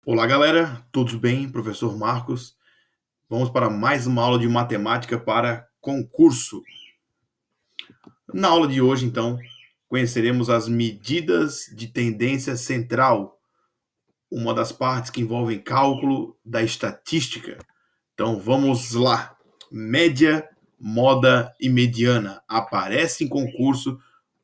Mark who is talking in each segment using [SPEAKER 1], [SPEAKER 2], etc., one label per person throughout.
[SPEAKER 1] Olá, galera, tudo bem? Professor Marcos. Vamos para mais uma aula de matemática para concurso. Na aula de hoje, então, conheceremos as medidas de tendência central, uma das partes que envolvem cálculo da estatística. Então, vamos lá. Média, moda e mediana. Aparece em concurso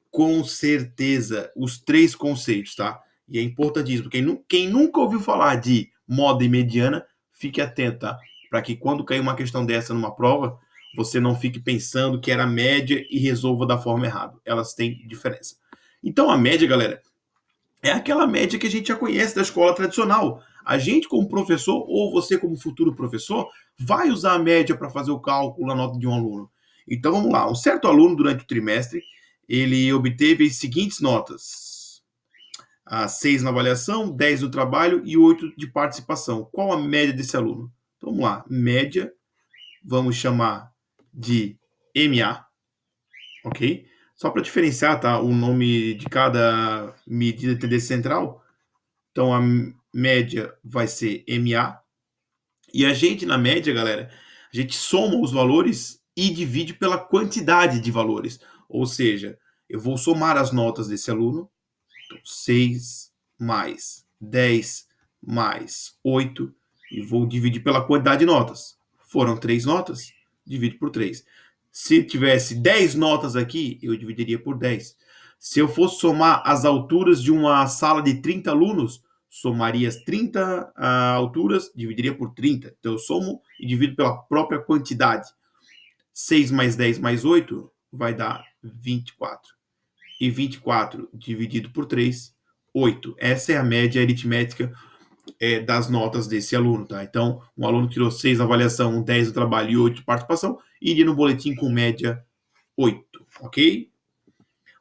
[SPEAKER 1] com certeza os três conceitos, tá? E é importantíssimo. Quem nunca ouviu falar de moda e mediana, fique atento, tá? Para que quando cair uma questão dessa numa prova, você não fique pensando que era média e resolva da forma errada. Elas têm diferença. Então, a média, galera, é aquela média que a gente já conhece da escola tradicional. A gente, como professor, ou você, como futuro professor, vai usar a média para fazer o cálculo da nota de um aluno. Então, vamos lá. Um certo aluno, durante o trimestre, ele obteve as seguintes notas: 6 na avaliação, 10 no trabalho e 8 de participação. Qual a média desse aluno? Então, vamos lá. Média, vamos chamar de MA, ok? Só para diferenciar, tá? O nome de cada medida de tendência central. Então, a média vai ser MA. E a gente, na média, galera, a gente soma os valores e divide pela quantidade de valores. Ou seja, eu vou somar as notas desse aluno. Então, 6 mais 10 mais 8. E vou dividir pela quantidade de notas. Foram 3 notas, divido por 3. Se tivesse 10 notas aqui, eu dividiria por 10. Se eu fosse somar as alturas de uma sala de 30 alunos, somaria as 30 alturas, dividiria por 30. Então eu somo e divido pela própria quantidade. 6 mais 10 mais 8 vai dar 24. E 24 dividido por 3, 8. Essa é a média aritmética das notas desse aluno, tá? Então, um aluno tirou 6 na avaliação, 10 no trabalho e 8 de participação, iria no boletim com média 8, ok?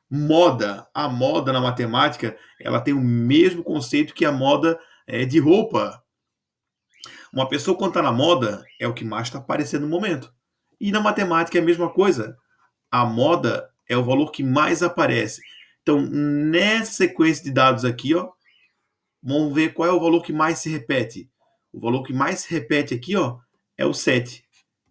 [SPEAKER 1] Moda. A moda na matemática, ela tem o mesmo conceito que a moda de roupa. Uma pessoa, quando está na moda, é o que mais está aparecendo no momento. E na matemática é a mesma coisa. A moda é o valor que mais aparece. Então, nessa sequência de dados aqui, ó, vamos ver qual é o valor que mais se repete. O valor que mais se repete aqui, ó, é o 7.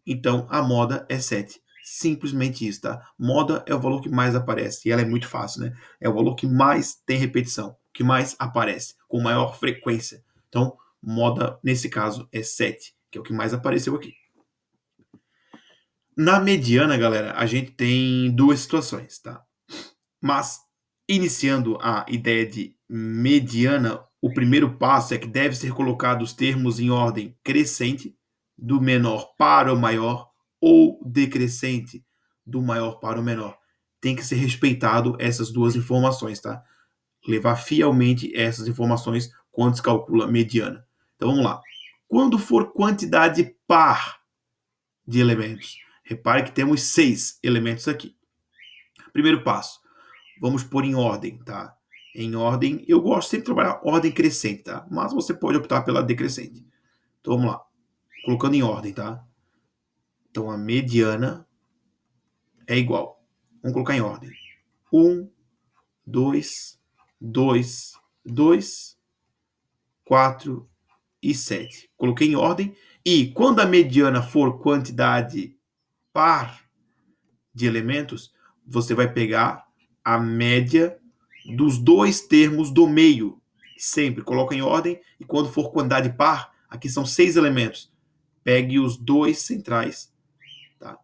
[SPEAKER 1] Então, a moda é 7. Simplesmente isso, tá? Moda é o valor que mais aparece. E ela é muito fácil, né? É o valor que mais tem repetição, que mais aparece, com maior frequência. Então, moda, nesse caso, é 7, que é o que mais apareceu aqui. Na mediana, galera, a gente tem duas situações, tá? Mas, iniciando a ideia de mediana, o primeiro passo é que deve ser colocado os termos em ordem crescente, do menor para o maior, ou decrescente, do maior para o menor. Tem que ser respeitado essas duas informações, tá? Levar fielmente essas informações quando se calcula mediana. Então vamos lá. Quando for quantidade par de elementos, repare que temos 6 elementos aqui. Primeiro passo, vamos pôr em ordem, tá? Em ordem, eu gosto sempre de trabalhar ordem crescente, tá? Mas você pode optar pela decrescente. Então vamos lá, colocando em ordem, tá? Então a mediana é igual. Vamos colocar em ordem. 1, 2, 2, 2, 4 e 7. Coloquei em ordem. E quando a mediana for quantidade par de elementos, você vai pegar a média dos dois termos do meio. Sempre coloca em ordem. E quando for quantidade par, aqui são 6 elementos. Pegue os dois centrais, tá?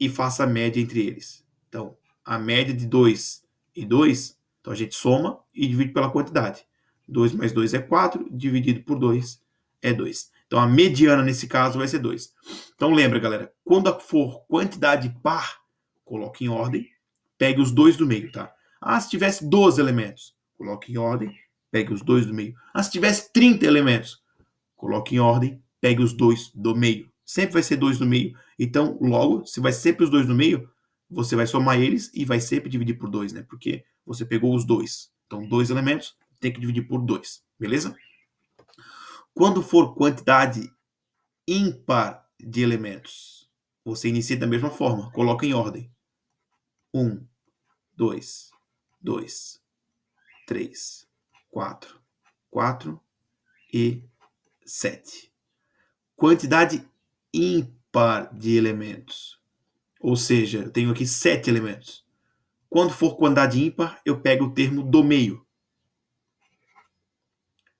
[SPEAKER 1] E faça a média entre eles. Então, a média de 2 e 2, então a gente soma e divide pela quantidade. 2 mais 2 é 4, dividido por 2 é 2. Então, a mediana nesse caso vai ser 2. Então, lembra, galera, quando for quantidade par, coloque em ordem, pegue os dois do meio, tá? Ah, se tivesse 12 elementos, coloque em ordem, pegue os dois do meio. Ah, se tivesse 30 elementos, coloque em ordem, pegue os dois do meio. Sempre vai ser dois do meio. Então, logo, se vai sempre os dois do meio, você vai somar eles e vai sempre dividir por 2, né? Porque você pegou os dois. Então, dois elementos, tem que dividir por 2, beleza? Quando for quantidade ímpar de elementos, você inicia da mesma forma, coloca em ordem. 1, 2, 2, 3, 4, 4 e 7. Quantidade ímpar de elementos. Ou seja, eu tenho aqui 7 elementos. Quando for quantidade ímpar, eu pego o termo do meio.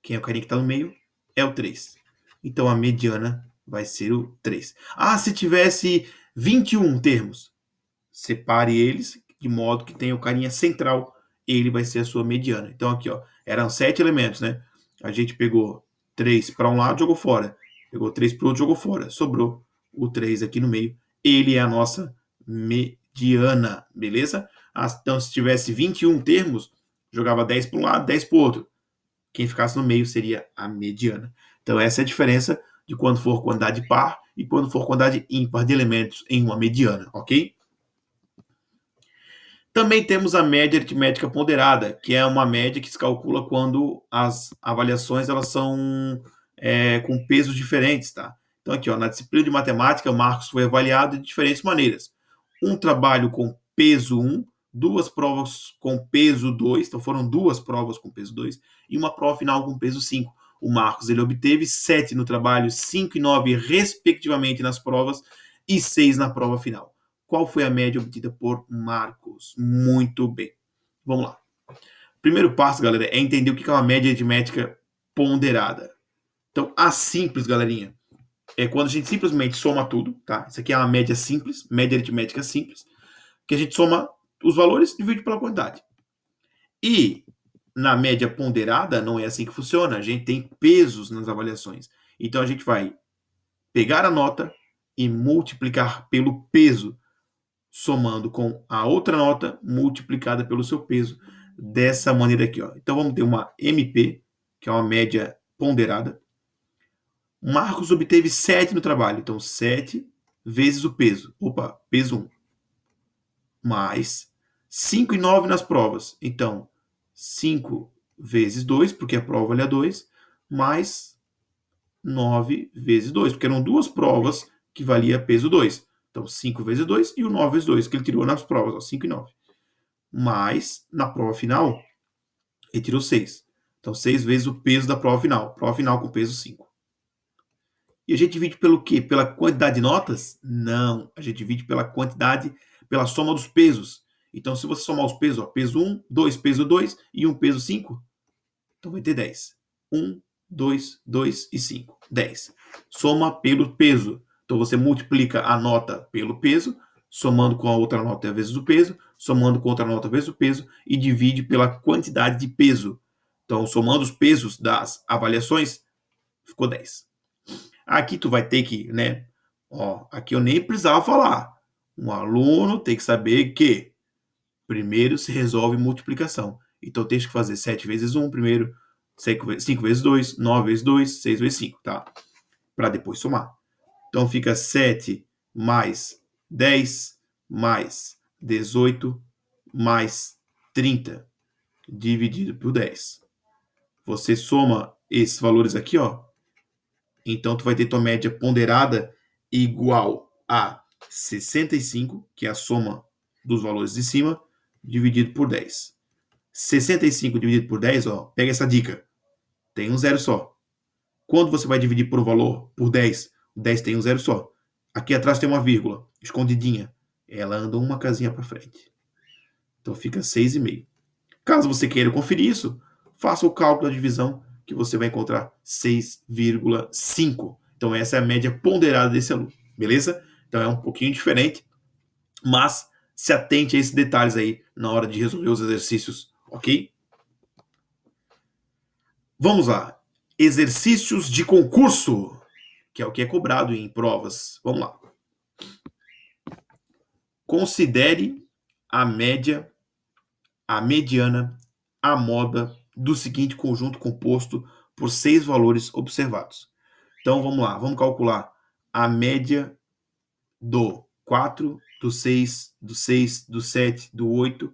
[SPEAKER 1] Quem é o carinha que está no meio? É o 3. Então, a mediana vai ser o 3. Se tivesse 21 termos, separe eles de modo que tenha o carinha central. Ele vai ser a sua mediana. Então, aqui, ó, eram 7 elementos, né? A gente pegou 3 para um lado, jogou fora. Pegou 3 para o outro, jogou fora. Sobrou o 3 aqui no meio. Ele é a nossa mediana, beleza? Então, se tivesse 21 termos, jogava 10 para um lado, 10 para o outro. Quem ficasse no meio seria a mediana. Então, essa é a diferença de quando for quantidade par e quando for quantidade ímpar de elementos em uma mediana, ok? Também temos a média aritmética ponderada, que é uma média que se calcula quando as avaliações elas são com pesos diferentes, tá? Então, aqui, ó, na disciplina de matemática, o Marcos foi avaliado de diferentes maneiras. Um trabalho com peso 1, 2 provas com peso 2, então foram 2 provas com peso 2, e uma prova final com peso 5. O Marcos ele obteve 7 no trabalho, 5 e 9, respectivamente, nas provas, e 6 na prova final. Qual foi a média obtida por Marcos? Muito bem. Vamos lá. Primeiro passo, galera, é entender o que é uma média aritmética ponderada. Então, a simples, galerinha, é quando a gente simplesmente soma tudo, tá? Isso aqui é uma média simples, média aritmética simples, que a gente soma os valores e divide pela quantidade. E na média ponderada, não é assim que funciona. A gente tem pesos nas avaliações. Então, a gente vai pegar a nota e multiplicar pelo peso, somando com a outra nota multiplicada pelo seu peso, dessa maneira aqui, ó. Então, vamos ter uma MP, que é uma média ponderada. Marcos obteve 7 no trabalho, então 7 vezes o peso. Opa, peso 1. Mais 5 e 9 nas provas. Então, 5 vezes 2, porque a prova é 2, mais 9 vezes 2, porque eram 2 provas que valia peso 2. Então, 5 vezes 2 e o 9 vezes 2, que ele tirou nas provas, ó, 5 e 9. Mas, na prova final, ele tirou 6. Então, 6 vezes o peso da prova final. Prova final com peso 5. E a gente divide pelo quê? Pela quantidade de notas? Não. A gente divide pela quantidade, pela soma dos pesos. Então, se você somar os pesos, ó, peso 1, 2, peso 2 e 1 peso 5, então vai ter 10. 1, 2, 2 e 5. 10. Soma pelo peso. Então, você multiplica a nota pelo peso, somando com a outra nota vezes o peso, somando com outra nota vezes o peso, e divide pela quantidade de peso. Então, somando os pesos das avaliações, ficou 10. Aqui tu vai ter que, né? Ó, aqui eu nem precisava falar. Um aluno tem que saber que primeiro se resolve multiplicação. Então, eu tenho que fazer 7 vezes 1 primeiro, 5 vezes 2, 9 vezes 2, 6 vezes 5, tá? Para depois somar. Então, fica 7 mais 10 mais 18 mais 30 dividido por 10. Você soma esses valores aqui, ó. Então, tu vai ter tua média ponderada igual a 65, que é a soma dos valores de cima, dividido por 10. 65 dividido por 10, ó, pega essa dica. Tem um zero só. Quando você vai dividir por valor, por 10, o 10 tem um zero só. Aqui atrás tem uma vírgula, escondidinha. Ela anda uma casinha para frente. Então fica 6,5. Caso você queira conferir isso, faça o cálculo da divisão, que você vai encontrar 6,5. Então essa é a média ponderada desse aluno, beleza? Então é um pouquinho diferente, mas se atente a esses detalhes aí na hora de resolver os exercícios, ok? Vamos lá. Exercícios de concurso, que é o que é cobrado em provas. Vamos lá. Considere a média, a mediana, a moda do seguinte conjunto composto por 6 valores observados. Então, vamos lá. Vamos calcular a média do 4, do 6, do 6, do 7, do 8,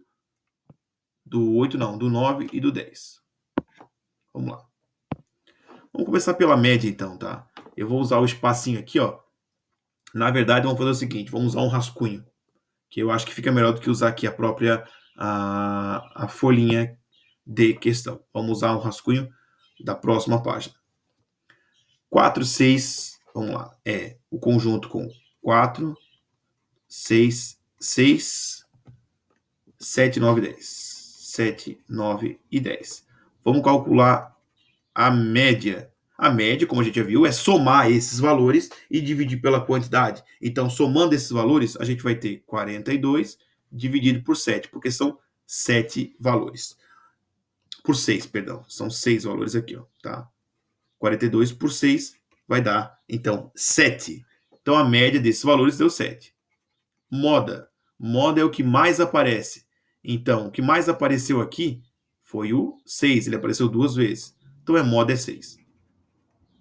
[SPEAKER 1] do 9 e do 10. Vamos lá. Vamos começar pela média, então, tá? Eu vou usar o espacinho aqui, ó. Na verdade, vamos fazer o seguinte, vamos usar um rascunho, que eu acho que fica melhor do que usar aqui a própria a folhinha de questão. Vamos usar um rascunho da próxima página. 4, 6, vamos lá, é o conjunto com 4, 6, 6, 7, 9, 10. 7, 9 e 10. Vamos calcular a média. A média, como a gente já viu, é somar esses valores e dividir pela quantidade. Então, somando esses valores, a gente vai ter 42 dividido por 7, porque são 7 valores. Por 6, perdão. São 6 valores aqui, ó, tá? 42 por 6 vai dar, então, 7. Então, a média desses valores deu 7. Moda. Moda é o que mais aparece. Então, o que mais apareceu aqui foi o 6. Ele apareceu 2 vezes. Então, moda é 6.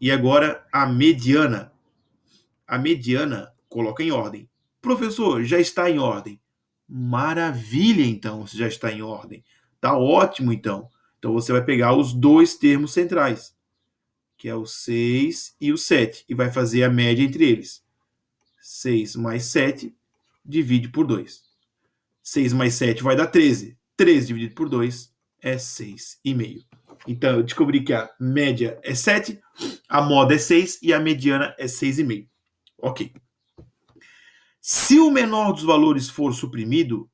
[SPEAKER 1] E agora, a mediana. A mediana coloca em ordem. Professor, já está em ordem. Maravilha, então, se já está em ordem. Tá ótimo, então. Então, você vai pegar os dois termos centrais, que é o 6 e o 7, e vai fazer a média entre eles. 6 mais 7 divide por 2. 6 mais 7 vai dar 13. 13 dividido por 2 é 6,5. Então, eu descobri que a média é 7, a moda é 6 e a mediana é 6,5. Ok. Se o menor dos valores for suprimido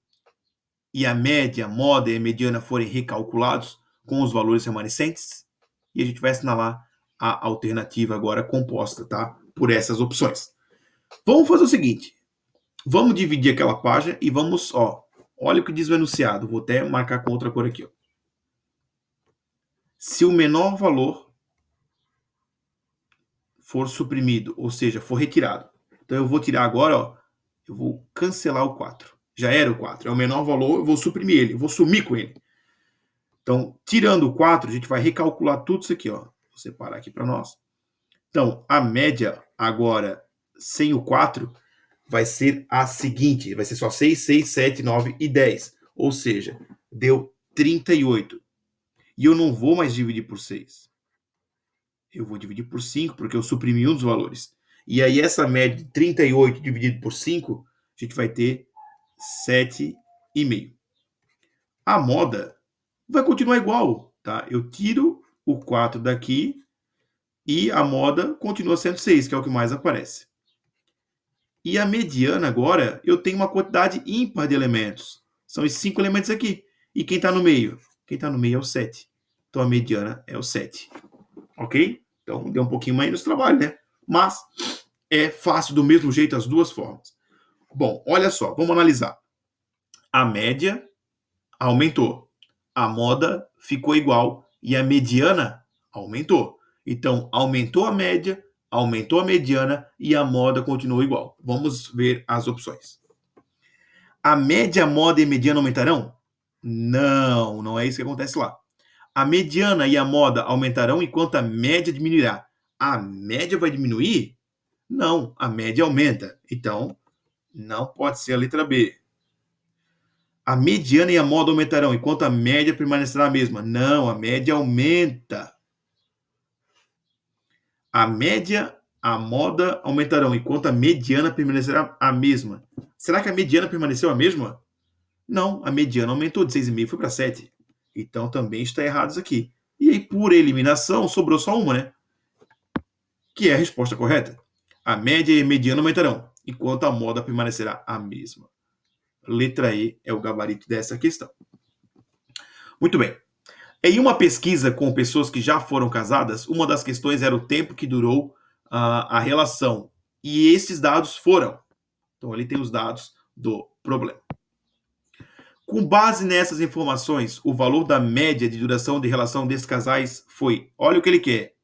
[SPEAKER 1] e a média, a moda e a mediana forem recalculados com os valores remanescentes, e a gente vai assinalar a alternativa agora composta, tá? Por essas opções. Vamos fazer o seguinte. Vamos dividir aquela página e vamos, ó, olha o que diz o enunciado. Vou até marcar com outra cor aqui, ó. Se o menor valor for suprimido, ou seja, for retirado. Então eu vou tirar agora, ó, eu vou cancelar o 4. Já era o 4, é o menor valor, eu vou suprimir ele, eu vou sumir com ele. Então, tirando o 4, a gente vai recalcular tudo isso aqui, ó. Vou separar aqui para nós. Então, a média agora, sem o 4, vai ser a seguinte, vai ser só 6, 6, 7, 9 e 10. Ou seja, deu 38. E eu não vou mais dividir por 6. Eu vou dividir por 5, porque eu suprimi um dos valores. E aí, essa média de 38 dividido por 5, a gente vai ter 7,5. A moda vai continuar igual, tá? Eu tiro o 4 daqui e a moda continua sendo 6, que é o que mais aparece. E a mediana agora, eu tenho uma quantidade ímpar de elementos. São esses 5 elementos aqui. E quem está no meio? Quem está no meio é o 7. Então, a mediana é o 7. Ok? Então, deu um pouquinho mais no trabalho, né? Mas é fácil do mesmo jeito as duas formas. Bom, olha só, vamos analisar. A média aumentou. A moda ficou igual e a mediana aumentou. Então, aumentou a média, aumentou a mediana e a moda continuou igual. Vamos ver as opções. A média, a moda e a mediana aumentarão? Não, não é isso que acontece lá. A mediana e a moda aumentarão enquanto a média diminuirá. A média vai diminuir? Não, a média aumenta. Então, não pode ser a letra B. A mediana e a moda aumentarão enquanto a média permanecerá a mesma. Não, a média aumenta. A média, a moda aumentarão enquanto a mediana permanecerá a mesma. Será que a mediana permaneceu a mesma? Não, a mediana aumentou de 6,5 e foi para 7. Então também está errado isso aqui. E aí, por eliminação, sobrou só uma, né? Que é a resposta correta. A média e a mediana aumentarão, enquanto a moda permanecerá a mesma. Letra E é o gabarito dessa questão. Muito bem. Em uma pesquisa com pessoas que já foram casadas, uma das questões era o tempo que durou a relação. E esses dados foram. Então, ali tem os dados do problema. Com base nessas informações, o valor da média de duração de relação desses casais foi. Olha o que ele quer.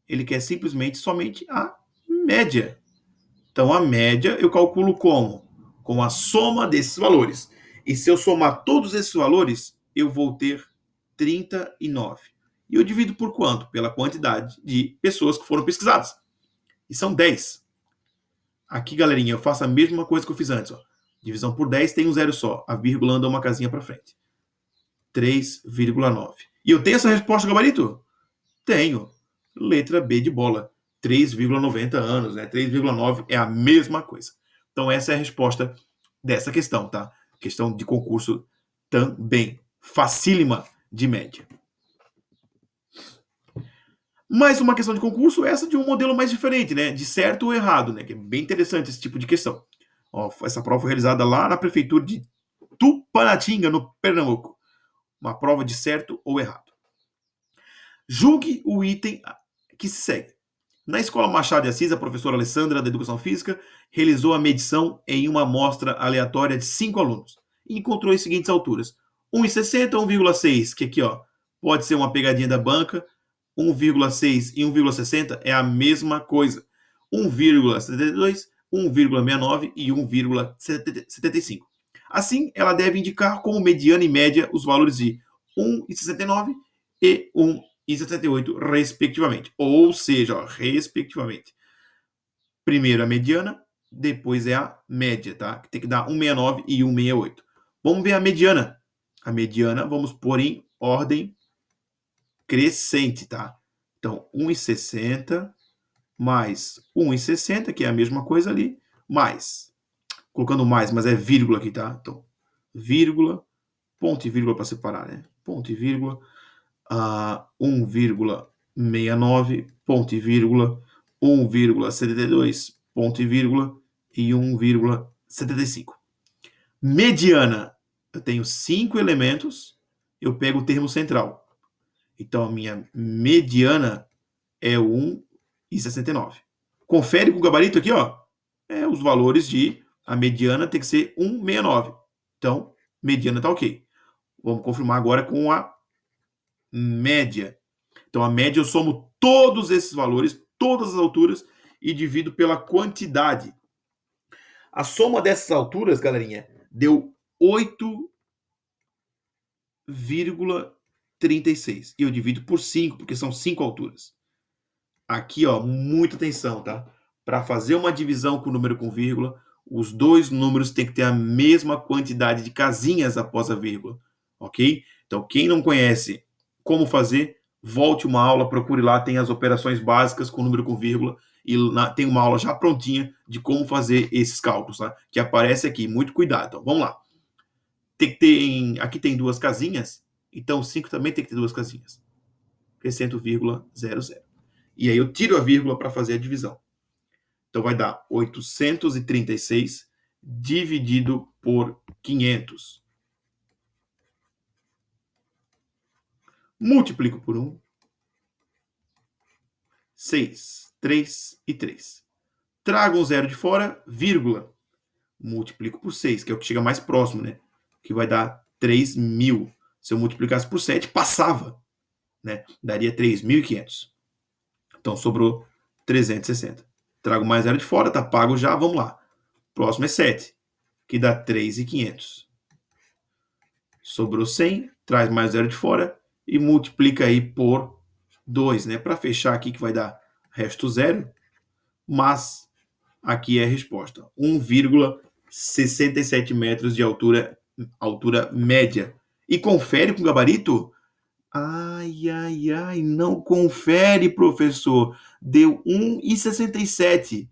[SPEAKER 1] Ele quer simplesmente somente a média. Então, a média eu calculo como? Com a soma desses valores. E se eu somar todos esses valores, eu vou ter 39. E eu divido por quanto? Pela quantidade de pessoas que foram pesquisadas. E são 10. Aqui, galerinha, eu faço a mesma coisa que eu fiz antes. Ó. Divisão por 10 tem um zero só. A vírgula anda uma casinha para frente. 3,9. E eu tenho essa resposta, gabarito? Tenho. Letra B de bola. 3,90 anos, né? 3,9 é a mesma coisa. Então, essa é a resposta dessa questão, tá? Questão de concurso também. Facílima de média. Mais uma questão de concurso, essa de um modelo mais diferente, né? De certo ou errado, né? Que é bem interessante esse tipo de questão. Ó, essa prova foi realizada lá na prefeitura de Tupanatinga, no Pernambuco. Uma prova de certo ou errado. Julgue o item que se segue. Na Escola Machado de Assis, a professora Alessandra, da Educação Física, realizou a medição em uma amostra aleatória de 5 alunos e encontrou as seguintes alturas. 1,60, 1,6, que aqui ó, pode ser uma pegadinha da banca. 1,6 e 1,60 é a mesma coisa. 1,72, 1,69 e 1,75. Assim, ela deve indicar como mediana e média os valores de 1,69 e 1,78, respectivamente. Ou seja, ó, respectivamente. Primeiro a mediana, depois é a média, tá? Tem que dar 1,69 e 1,68. Vamos ver a mediana. A mediana vamos pôr em ordem crescente, tá? Então, 1,60 mais 1,60, que é a mesma coisa ali, mais, colocando mais, mas é vírgula aqui, tá? Então, vírgula, ponto e vírgula para separar, né? Ponto e vírgula, 1,69, ponto e vírgula, 1,72, ponto e vírgula, e 1,75. Mediana, eu tenho 5 elementos, eu pego o termo central. Então, a minha mediana é 1,69. Confere com o gabarito aqui, ó. Os valores de a mediana tem que ser 1,69. Então, mediana tá ok. Vamos confirmar agora com a média. Então, a média eu somo todos esses valores, todas as alturas, e divido pela quantidade. A soma dessas alturas, galerinha, deu 8,36. E eu divido por 5, porque são 5 alturas. Aqui, ó, muita atenção, tá? Para fazer uma divisão com número com vírgula, os dois números têm que ter a mesma quantidade de casinhas após a vírgula, ok? Então, quem não conhece como fazer, volte uma aula, procure lá, tem as operações básicas com número com vírgula e tem uma aula já prontinha de como fazer esses cálculos, tá? Que aparece aqui, muito cuidado. Então, vamos lá. Aqui tem duas casinhas, então 5 também tem que ter duas casinhas. Acrescento vírgula 00. E aí eu tiro a vírgula para fazer a divisão. Então vai dar 836 dividido por 500. Multiplico por 1. 6, 3 e 3. Trago um zero de fora, vírgula. Multiplico por 6, que é o que chega mais próximo, né? Que vai dar 3.000. Se eu multiplicasse por 7, passava, né? Daria 3.500. Então sobrou 360. Trago mais zero de fora, tá pago já, vamos lá. Próximo é 7, que dá 3.500. Sobrou 100, traz mais zero de fora e multiplica aí por 2, né? Para fechar aqui que vai dar resto zero, mas aqui é a resposta. 1,67 metros de altura média. E confere com o gabarito? Ai, ai, ai, não confere, professor. Deu 1,67,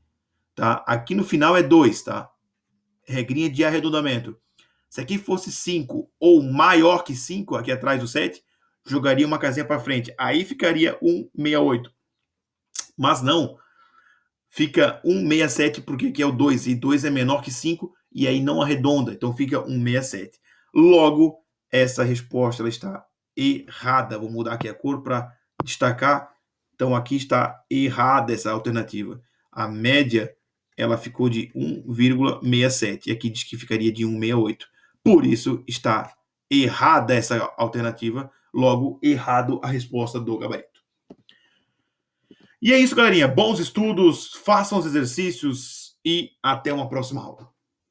[SPEAKER 1] tá? Aqui no final é 2, tá? Regrinha de arredondamento. Se aqui fosse 5 ou maior que 5, aqui atrás do 7, jogaria uma casinha para frente. Aí ficaria 1,68. Mas não, fica 1,67 porque aqui é o 2, e 2 é menor que 5, e aí não arredonda, então fica 1,67. Logo, essa resposta ela está errada. Vou mudar aqui a cor para destacar. Então, aqui está errada essa alternativa. A média, ela ficou de 1,67, e aqui diz que ficaria de 1,68. Por isso, está errada essa alternativa, logo, errado a resposta do gabarito. E é isso, galerinha. Bons estudos, façam os exercícios e até uma próxima aula.